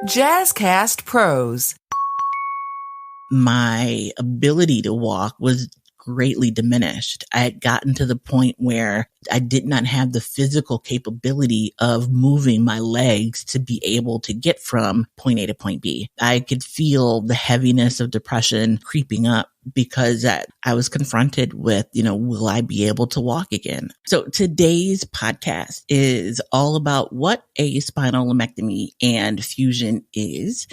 Jazzcast Pros. My ability to walk was greatly diminished. I had gotten to the point where I did not have the physical capability of moving my legs to be able to get from point A to point B. I could feel the heaviness of depression creeping up because I was confronted with, will I be able to walk again? So today's podcast is all about what a spinal laminectomy and fusion is,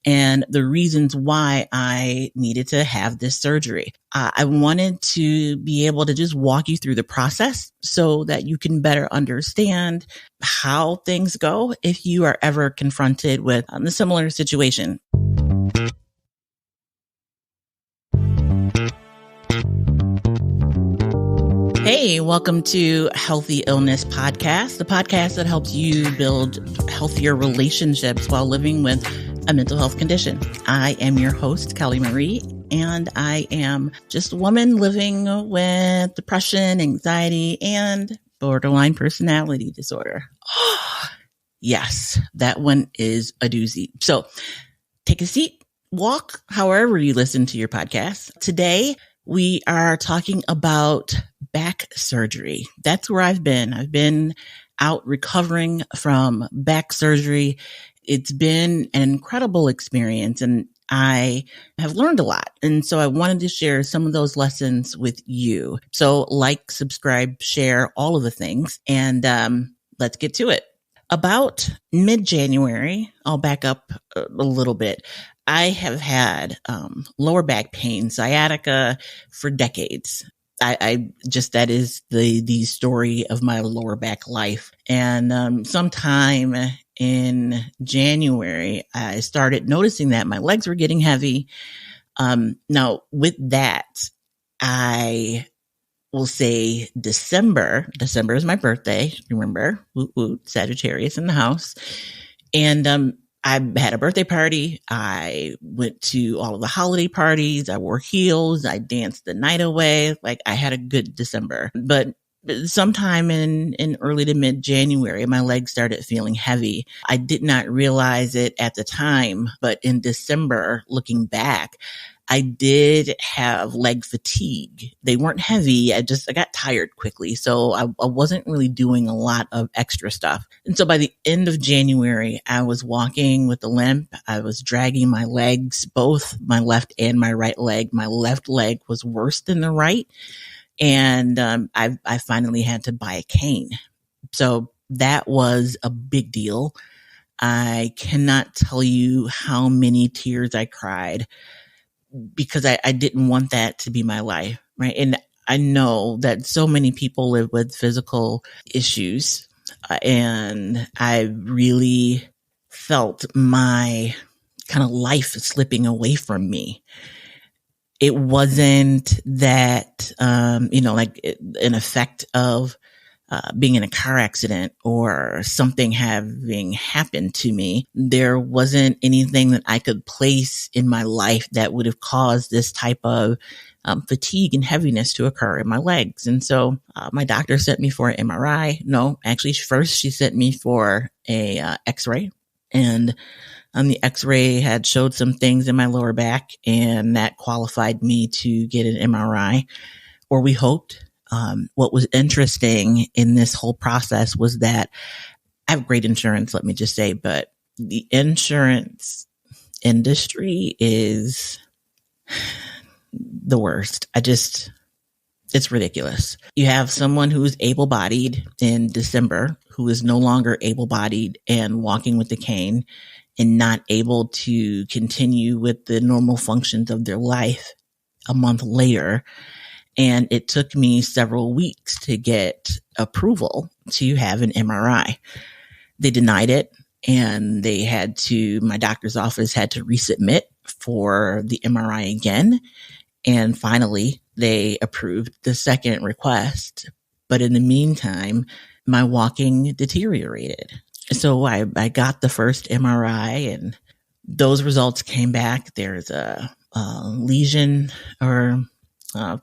and the reasons why I needed to have this surgery. I wanted to be able to just walk you through the process so that you can better understand how things go if you are ever confronted with a similar situation. Hey, welcome to Healthy Illness Podcast, the podcast that helps you build healthier relationships while living with a mental health condition. I am your host, Kelly Marie, and I am just a woman living with depression, anxiety, and borderline personality disorder. Yes, that one is a doozy. So take a seat, walk however you listen to your podcast. Today, we are talking about back surgery. That's where I've been. I've been out recovering from back surgery. It's been an incredible experience and I have learned a lot. And so I wanted to share some of those lessons with you. So like, subscribe, share, all of the things. And let's get to it. About mid-January, I'll back up a little bit. I have had lower back pain, sciatica for decades. I just, that is the story of my lower back life. And sometime in January, I started noticing that my legs were getting heavy. Now with that, I will say December is my birthday. Remember, woot woot, Sagittarius in the house. And I had a birthday party. I went to all of the holiday parties. I wore heels. I danced the night away. Like I had a good December. But sometime in early to mid January, my legs started feeling heavy. I did not realize it at the time, but in December, looking back, I did have leg fatigue. They weren't heavy. I got tired quickly. So I wasn't really doing a lot of extra stuff. And so by the end of January, I was walking with a limp. I was dragging my legs, both my left and my right leg. My left leg was worse than the right. And I finally had to buy a cane. So that was a big deal. I cannot tell you how many tears I cried, because I didn't want that to be my life, right? And I know that so many people live with physical issues, and I really felt my kind of life slipping away from me. It wasn't that, like an effect of being in a car accident or something having happened to me. There wasn't anything that I could place in my life that would have caused this type of fatigue and heaviness to occur in my legs. And so my doctor sent me for an MRI. No, actually, first she sent me for a X-ray. And the X-ray had showed some things in my lower back, and that qualified me to get an MRI, or we hoped. What was interesting in this whole process was that I have great insurance, let me just say, but the insurance industry is the worst. It's ridiculous. You have someone who's able-bodied in December who is no longer able-bodied and walking with a cane and not able to continue with the normal functions of their life a month later. And it took me several weeks to get approval to have an MRI. They denied it, and my doctor's office had to resubmit for the MRI again. And finally, they approved the second request. But in the meantime, my walking deteriorated. So I got the first MRI, and those results came back. There's a lesion or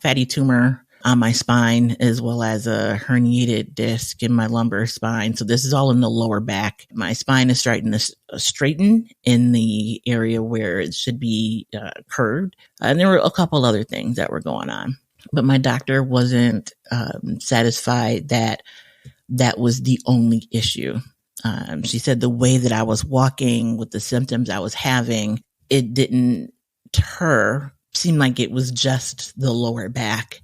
fatty tumor on my spine, as well as a herniated disc in my lumbar spine. So this is all in the lower back. My spine is starting to straighten in the area where it should be curved. And there were a couple other things that were going on. But my doctor wasn't satisfied that that was the only issue. She said the way that I was walking with the symptoms I was having, it didn't, to her, seem like it was just the lower back.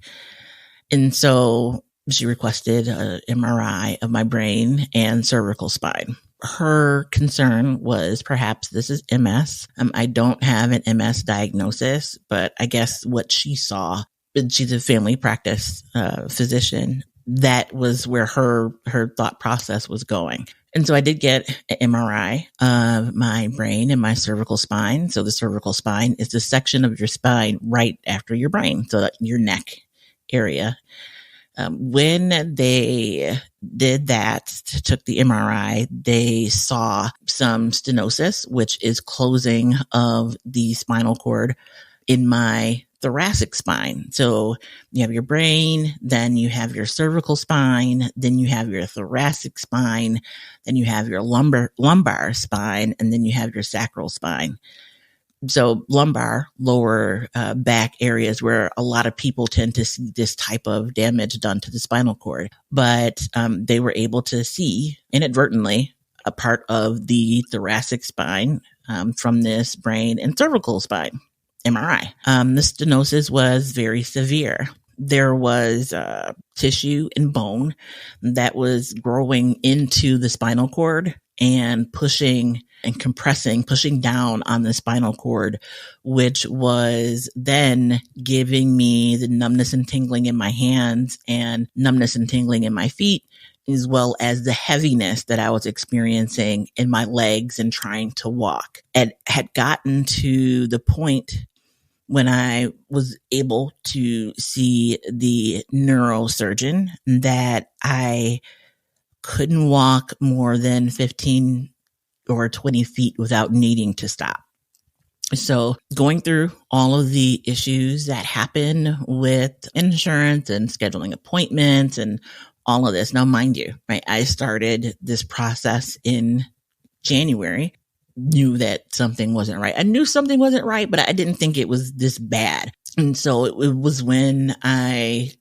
And so she requested an MRI of my brain and cervical spine. Her concern was perhaps this is MS. I don't have an MS diagnosis, but I guess what she saw, she's a family practice physician, that was where her thought process was going. And so I did get an MRI of my brain and my cervical spine. So the cervical spine is the section of your spine right after your brain, so your neck area. When they did that, took the MRI, they saw some stenosis, which is closing of the spinal cord in my thoracic spine. So you have your brain, then you have your cervical spine, then you have your thoracic spine, then you have your lumbar spine, and then you have your sacral spine. So lumbar, lower back areas where a lot of people tend to see this type of damage done to the spinal cord. But they were able to see inadvertently a part of the thoracic spine from this brain and cervical spine MRI. The stenosis was very severe. There was tissue and bone that was growing into the spinal cord and pushing and compressing, pushing down on the spinal cord, which was then giving me the numbness and tingling in my hands and numbness and tingling in my feet, as well as the heaviness that I was experiencing in my legs and trying to walk. It had gotten to the point when I was able to see the neurosurgeon that I couldn't walk more than 15 or 20 feet without needing to stop. So going through all of the issues that happen with insurance and scheduling appointments and all of this. Now, mind you, right, I started this process in January, knew that something wasn't right. I knew something wasn't right, but I didn't think it was this bad. And so it was when I,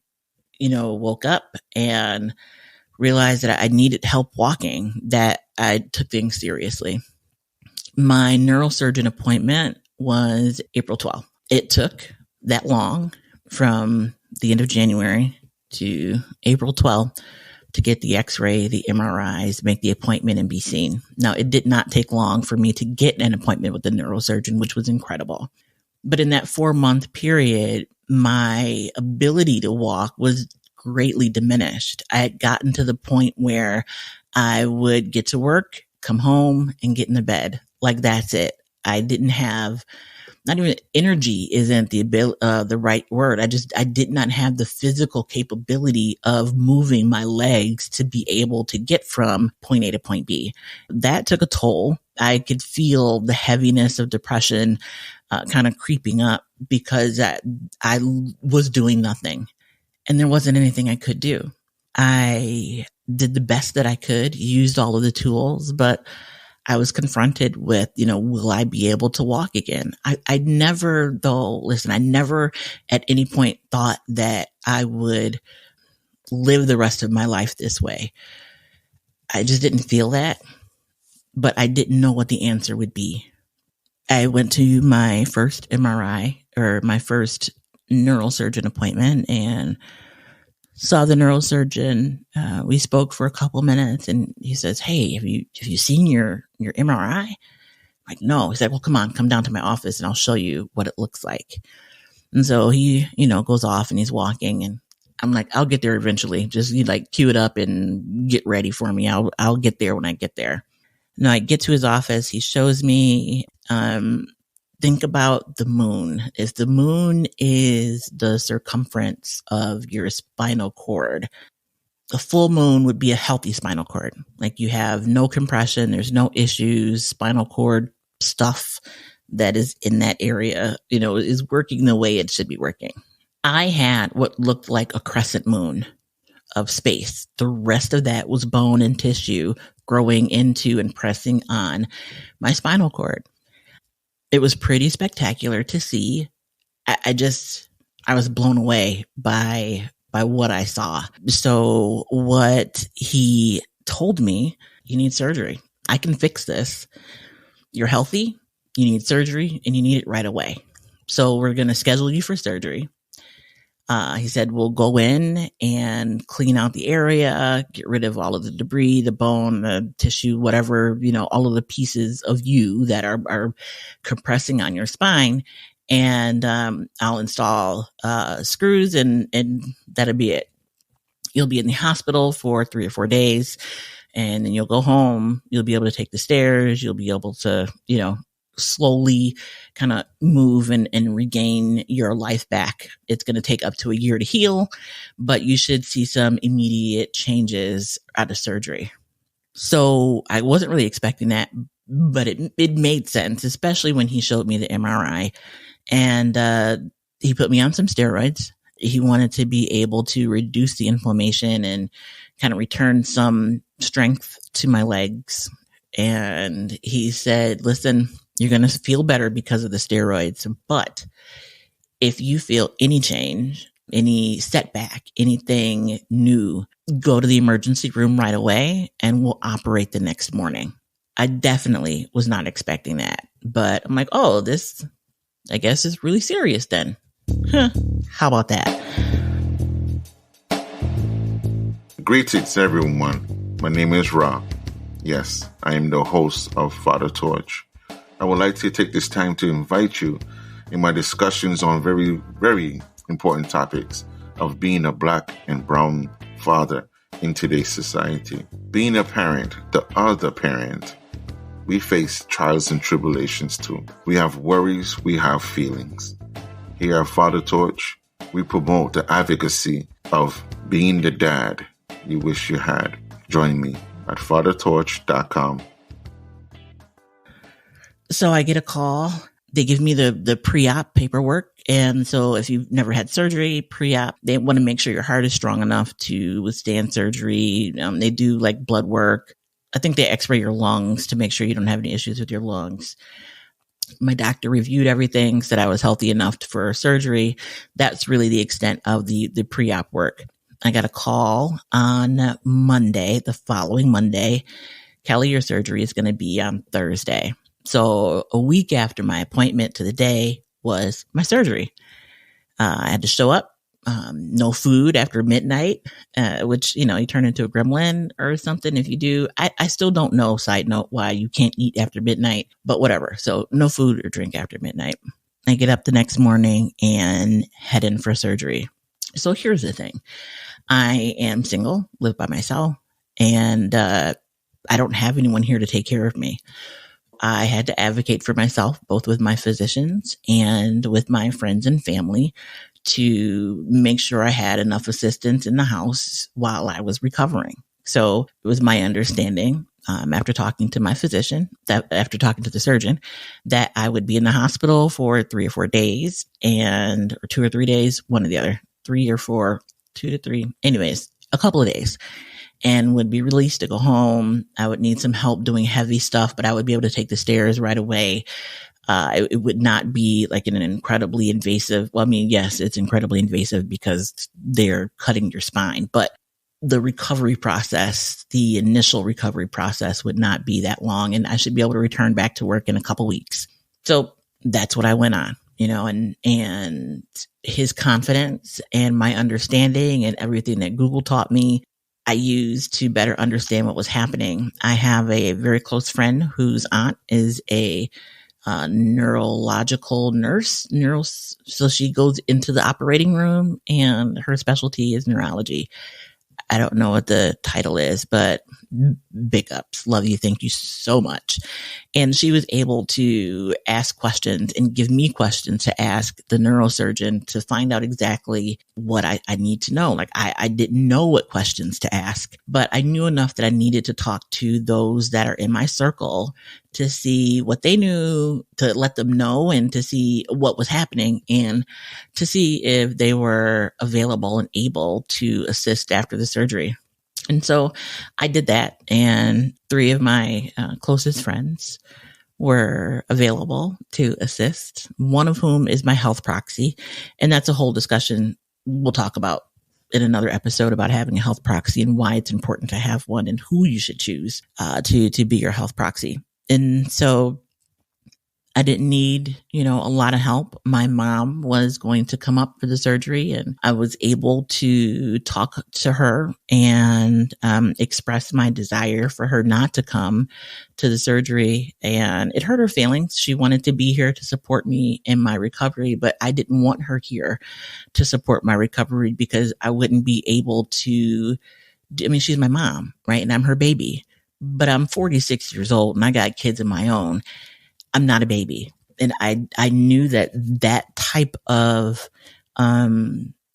woke up and realized that I needed help walking that I took things seriously. My neurosurgeon appointment was April 12th. It took that long from the end of January to April 12th to get the x-ray, the MRIs, make the appointment and be seen. Now, it did not take long for me to get an appointment with the neurosurgeon, which was incredible. But in that 4-month period, my ability to walk was greatly diminished. I had gotten to the point where I would get to work, come home, and get in the bed. Like, that's it. I didn't have, not even energy isn't the right word. I did not have the physical capability of moving my legs to be able to get from point A to point B. That took a toll. I could feel the heaviness of depression kind of creeping up because I was doing nothing and there wasn't anything I could do. I did the best that I could, used all of the tools, but I was confronted with, will I be able to walk again? I never at any point thought that I would live the rest of my life this way. I just didn't feel that, but I didn't know what the answer would be. I went to my first MRI or my first neurosurgeon appointment and saw the neurosurgeon. We spoke for a couple minutes and he says, "Hey, have you seen your MRI?" I'm like, "No." He's like, "Well, come down to my office and I'll show you what it looks like." And so he, goes off and he's walking and I'm like, "I'll get there eventually. Just cue it up and get ready for me. I'll get there when I get there." And I get to his office. He shows me, think about the moon. If the moon is the circumference of your spinal cord, a full moon would be a healthy spinal cord. Like, you have no compression, there's no issues, spinal cord stuff that is in that area, is working the way it should be working. I had what looked like a crescent moon of space. The rest of that was bone and tissue growing into and pressing on my spinal cord. It was pretty spectacular to see. I was blown away by what I saw. So what he told me, you need surgery. I can fix this. You're healthy. You need surgery and you need it right away. So we're going to schedule you for surgery. He said, we'll go in and clean out the area, get rid of all of the debris, the bone, the tissue, whatever, all of the pieces of you that are compressing on your spine. And I'll install screws and that'll be it. You'll be in the hospital for 3 or 4 days and then you'll go home. You'll be able to take the stairs. You'll be able to, slowly kind of move and regain your life back. It's going to take up to a year to heal, but you should see some immediate changes out of surgery. So I wasn't really expecting that, but it made sense, especially when he showed me the MRI and he put me on some steroids. He wanted to be able to reduce the inflammation and kind of return some strength to my legs. And he said, listen, you're going to feel better because of the steroids, but if you feel any change, any setback, anything new, go to the emergency room right away and we'll operate the next morning. I definitely was not expecting that, but I'm like, oh, this, I guess, is really serious then. How about that? Greetings, everyone. My name is Rob. Yes, I am the host of Father Torch. I would like to take this time to invite you in my discussions on very, very important topics of being a Black and brown father in today's society. Being a parent, the other parent, we face trials and tribulations too. We have worries, we have feelings. Here at Father Torch, we promote the advocacy of being the dad you wish you had. Join me at fathertorch.com. So I get a call. They give me the pre-op paperwork. And so if you've never had surgery, pre-op, they want to make sure your heart is strong enough to withstand surgery. They do like blood work. I think they x-ray your lungs to make sure you don't have any issues with your lungs. My doctor reviewed everything, said I was healthy enough for surgery. That's really the extent of the pre-op work. I got a call on Monday, the following Monday. Kelly, your surgery is going to be on Thursday. So a week after my appointment to the day was my surgery. I had to show up, no food after midnight, which, you turn into a gremlin or something if you do. I still don't know, side note, why you can't eat after midnight, but whatever. So no food or drink after midnight. I get up the next morning and head in for surgery. So here's the thing. I am single, live by myself, and I don't have anyone here to take care of me. I had to advocate for myself, both with my physicians and with my friends and family, to make sure I had enough assistance in the house while I was recovering. So it was my understanding, after talking to my physician, after talking to the surgeon, that I would be in the hospital for 3 or 4 days or 2 or 3 days, one or the other, 3 or 4, 2 to 3, anyways, a couple of days. And would be released to go home. I would need some help doing heavy stuff, but I would be able to take the stairs right away. It would not be like an incredibly invasive. Well, I mean, yes, it's incredibly invasive because they're cutting your spine, but the recovery process, the initial recovery process would not be that long. And I should be able to return back to work in a couple weeks. So that's what I went on, and his confidence and my understanding and everything that Google taught me, I used to better understand what was happening. I have a very close friend whose aunt is a neurological nurse. So she goes into the operating room and her specialty is neurology. I don't know what the title is, but big ups. Love you. Thank you so much. And she was able to ask questions and give me questions to ask the neurosurgeon to find out exactly what I need to know. Like I didn't know what questions to ask, but I knew enough that I needed to talk to those that are in my circle to see what they knew, to let them know, and to see what was happening, and to see if they were available and able to assist after the surgery. And so I did that, and 3 of my closest friends were available to assist, one of whom is my health proxy. And that's a whole discussion we'll talk about in another episode about having a health proxy and why it's important to have one and who you should choose to be your health proxy. And so I didn't need, a lot of help. My mom was going to come up for the surgery, and I was able to talk to her and express my desire for her not to come to the surgery. And it hurt her feelings. She wanted to be here to support me in my recovery, but I didn't want her here to support my recovery because I wouldn't be able to. She's my mom, right? And I'm her baby, but I'm 46 years old and I got kids of my own. I'm not a baby. And I knew that type of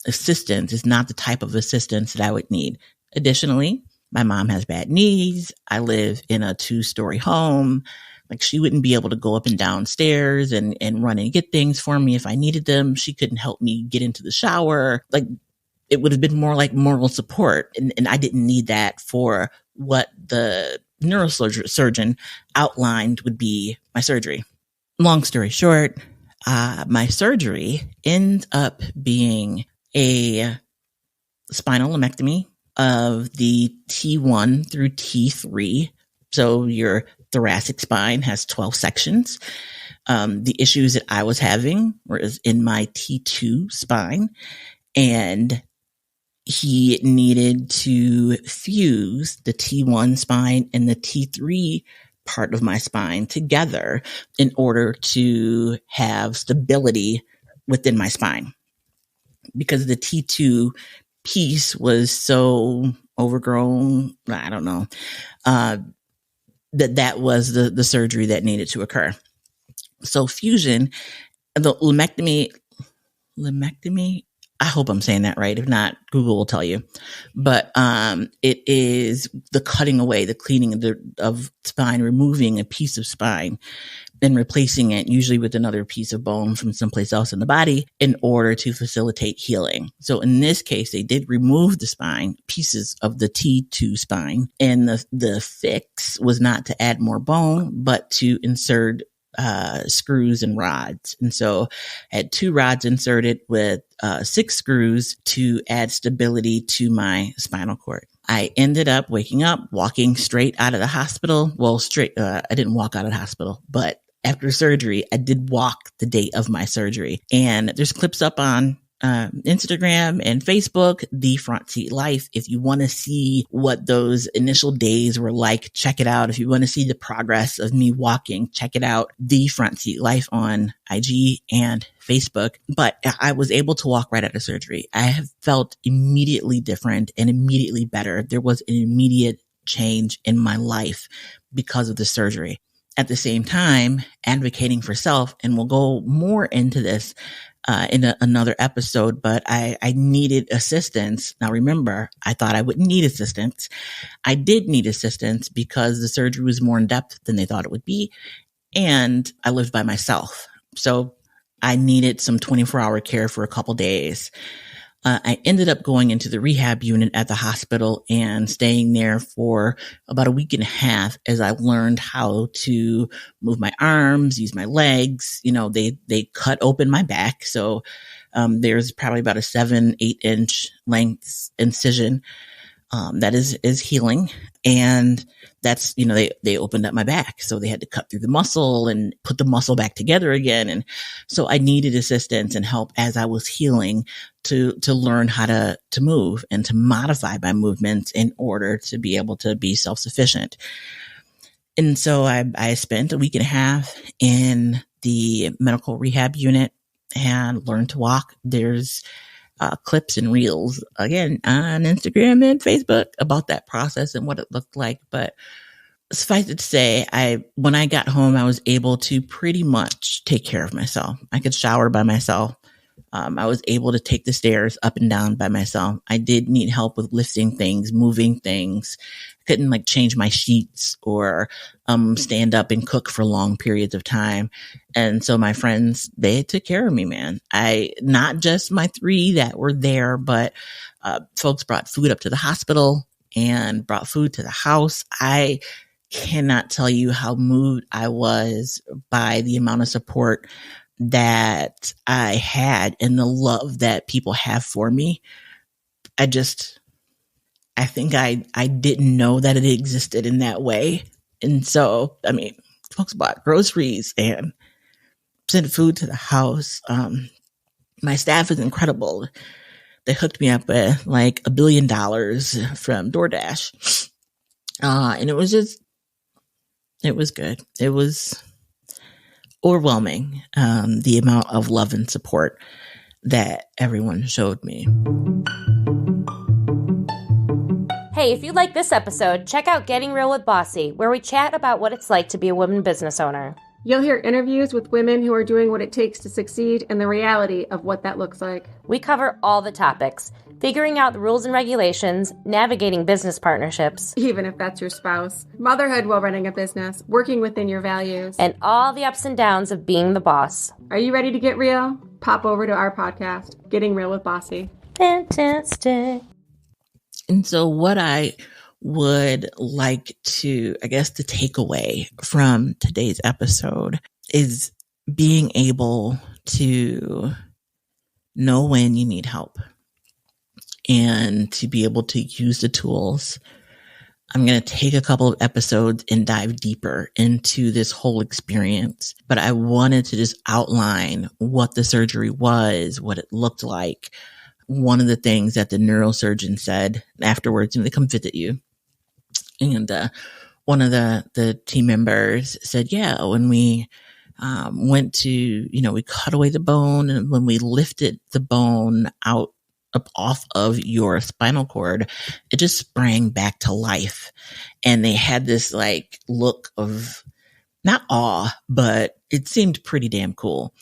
assistance is not the type of assistance that I would need. Additionally, my mom has bad knees. I live in a 2-story home. Like, she wouldn't be able to go up and down stairs and run and get things for me if I needed them. She couldn't help me get into the shower. Like, it would have been more like moral support. And I didn't need that for what the neurosurgeon outlined would be my surgery. Long story short, my surgery ends up being a spinal laminectomy of the T1 through T3. So your thoracic spine has 12 sections. The issues that I was having were in my T2 spine, and he needed to fuse the T1 spine and the T3 part of my spine together in order to have stability within my spine, because the T2 piece was so overgrown. I don't know, that was the surgery that needed to occur. So fusion, the laminectomy, I hope I'm saying that right. If not, Google will tell you. But it is the cutting away, the cleaning of spine, removing a piece of spine and replacing it usually with another piece of bone from someplace else in the body in order to facilitate healing. So in this case, they did remove the spine, pieces of the T2 spine, and the fix was not to add more bone, but to insert screws and rods. And so I had 2 rods inserted with 6 screws to add stability to my spinal cord. I ended up waking up, walking straight out of the hospital. Well, I didn't walk out of the hospital, but after surgery, I did walk the day of my surgery. And there's clips up on Instagram and Facebook, The Front Seat Life. If you want to see what those initial days were like, check it out. If you want to see the progress of me walking, check it out. The Front Seat Life on IG and Facebook. But I was able to walk right out of surgery. I have felt immediately different and immediately better. There was an immediate change in my life because of the surgery. At the same time, advocating for self, and we'll go more into this in another episode, but I needed assistance. Now remember, I thought I wouldn't need assistance. I did need assistance because the surgery was more in depth than they thought it would be. And I lived by myself. So I needed some 24-hour care for a couple days. I ended up going into the rehab unit at the hospital and staying there for about a week and a half as I learned how to move my arms, use my legs. They cut open my back. So there's probably about a 7-8 inch length incision that is healing. And that's, they opened up my back. So they had to cut through the muscle and put the muscle back together again. And so I needed assistance and help as I was healing to learn how to move and to modify my movements in order to be able to be self-sufficient. And so I spent a week and a half in the medical rehab unit and learned to walk. There's clips and reels again on Instagram and Facebook about that process and what it looked like. But suffice it to say, when I got home, I was able to pretty much take care of myself. I could shower by myself. I was able to take the stairs up and down by myself. I did need help with lifting things, moving things. Couldn't like change my sheets or stand up and cook for long periods of time. And so my friends, they took care of me, man. Not just my 3 that were there, but folks brought food up to the hospital and brought food to the house. I cannot tell you how moved I was by the amount of support that I had and the love that people have for me. I think I didn't know that it existed in that way. And so, I mean, folks bought groceries and sent food to the house. My staff is incredible. They hooked me up with like $1 billion from DoorDash. And it was good. It was overwhelming, the amount of love and support that everyone showed me. Hey, if you like this episode, check out Getting Real with Bossy, where we chat about what it's like to be a woman business owner. You'll hear interviews with women who are doing what it takes to succeed and the reality of what that looks like. We cover all the topics, figuring out the rules and regulations, navigating business partnerships, even if that's your spouse, motherhood while running a business, working within your values, and all the ups and downs of being the boss. Are you ready to get real? Pop over to our podcast, Getting Real with Bossy. Fantastic. And so what I would like to, I guess, the takeaway from today's episode is being able to know when you need help and to be able to use the tools. I'm going to take a couple of episodes and dive deeper into this whole experience, but I wanted to just outline what the surgery was, what it looked like. One of the things that the neurosurgeon said afterwards, they come visit you. And one of the team members said, yeah, when we went to, we cut away the bone, and when we lifted the bone out off of your spinal cord, it just sprang back to life. And they had this like look of not awe, but it seemed pretty damn cool.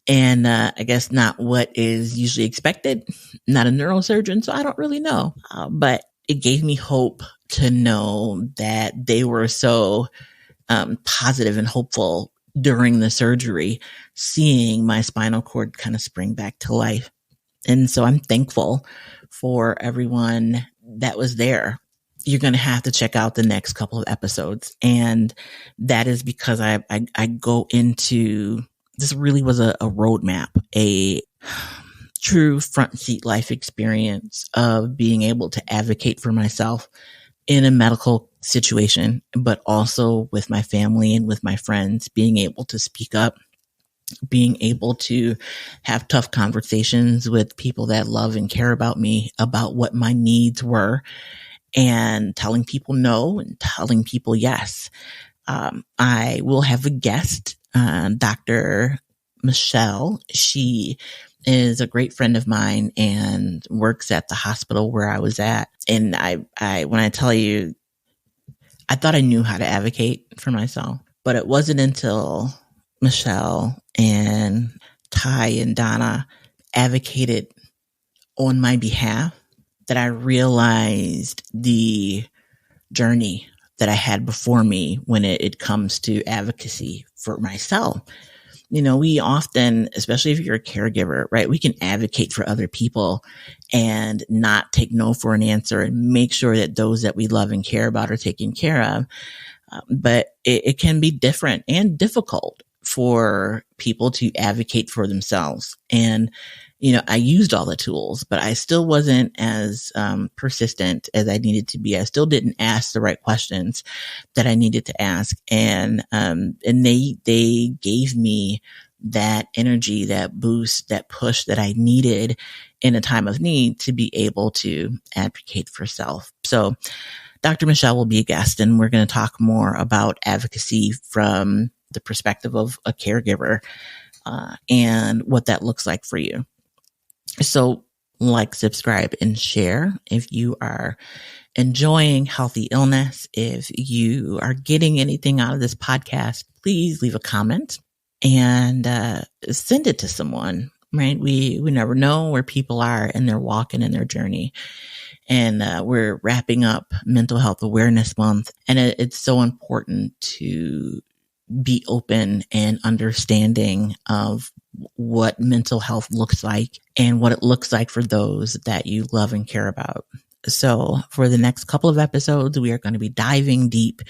And I guess not what is usually expected. Not a neurosurgeon, so I don't really know. But it gave me hope to know that they were so positive and hopeful during the surgery, seeing my spinal cord kind of spring back to life. And so I'm thankful for everyone that was there. You're going to have to check out the next couple of episodes. And that is because I go into, this really was a roadmap, a true front seat life experience of being able to advocate for myself in a medical situation, but also with my family and with my friends, being able to speak up, being able to have tough conversations with people that love and care about me about what my needs were, and telling people no and telling people yes. I will have a guest, Dr. Michelle. She is a great friend of mine and works at the hospital where I was at. And when I tell you, I thought I knew how to advocate for myself, but it wasn't until Michelle and Ty and Donna advocated on my behalf that I realized the journey that I had before me when it comes to advocacy for myself. We often, especially if you're a caregiver, right, we can advocate for other people and not take no for an answer and make sure that those that we love and care about are taken care of. But it can be different and difficult for people to advocate for themselves. And, I used all the tools, but I still wasn't as persistent as I needed to be. I still didn't ask the right questions that I needed to ask. And they gave me that energy, that boost, that push that I needed in a time of need to be able to advocate for self. So Dr. Michelle will be a guest, and we're going to talk more about advocacy from the perspective of a caregiver and what that looks like for you. So like, subscribe, and share if you are enjoying Healthy Illness. If you are getting anything out of this podcast, please leave a comment and send it to someone. right? We never know where people are in their walk and in their journey. And we're wrapping up Mental Health Awareness Month. And it's so important to be open and understanding of what mental health looks like and what it looks like for those that you love and care about. So for the next couple of episodes, we are going to be diving deep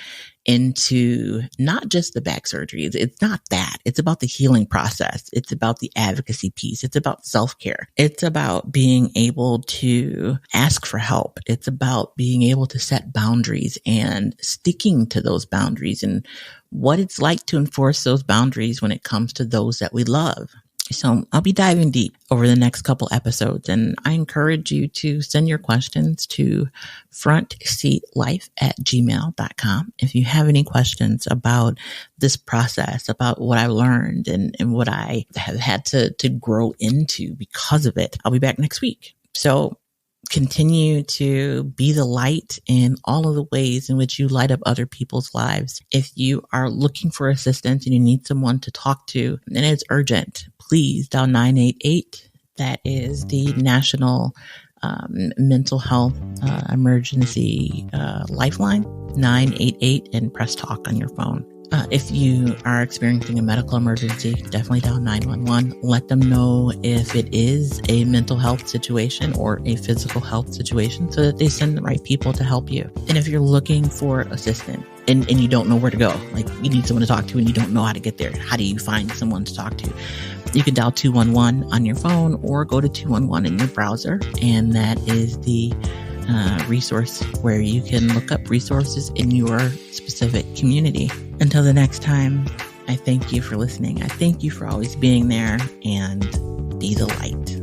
into not just the back surgery. It's not that. It's about the healing process. It's about the advocacy piece. It's about self-care. It's about being able to ask for help. It's about being able to set boundaries and sticking to those boundaries and what it's like to enforce those boundaries when it comes to those that we love. So I'll be diving deep over the next couple episodes, and I encourage you to send your questions to frontseatlife@gmail.com. If you have any questions about this process, about what I learned and what I have had to grow into because of it, I'll be back next week. So continue to be the light in all of the ways in which you light up other people's lives. If you are looking for assistance and you need someone to talk to, and it's urgent, please dial 988. That is the National Mental Health Emergency Lifeline, 988, and press talk on your phone. If you are experiencing a medical emergency, definitely dial 911. Let them know if it is a mental health situation or a physical health situation so that they send the right people to help you. And if you're looking for assistance and you don't know where to go, like you need someone to talk to and you don't know how to get there, how do you find someone to talk to? You can dial 211 on your phone or go to 211 in your browser, and that is the resource where you can look up resources in your specific community. Until the next time, I thank you for listening. I thank you for always being there, and be the light.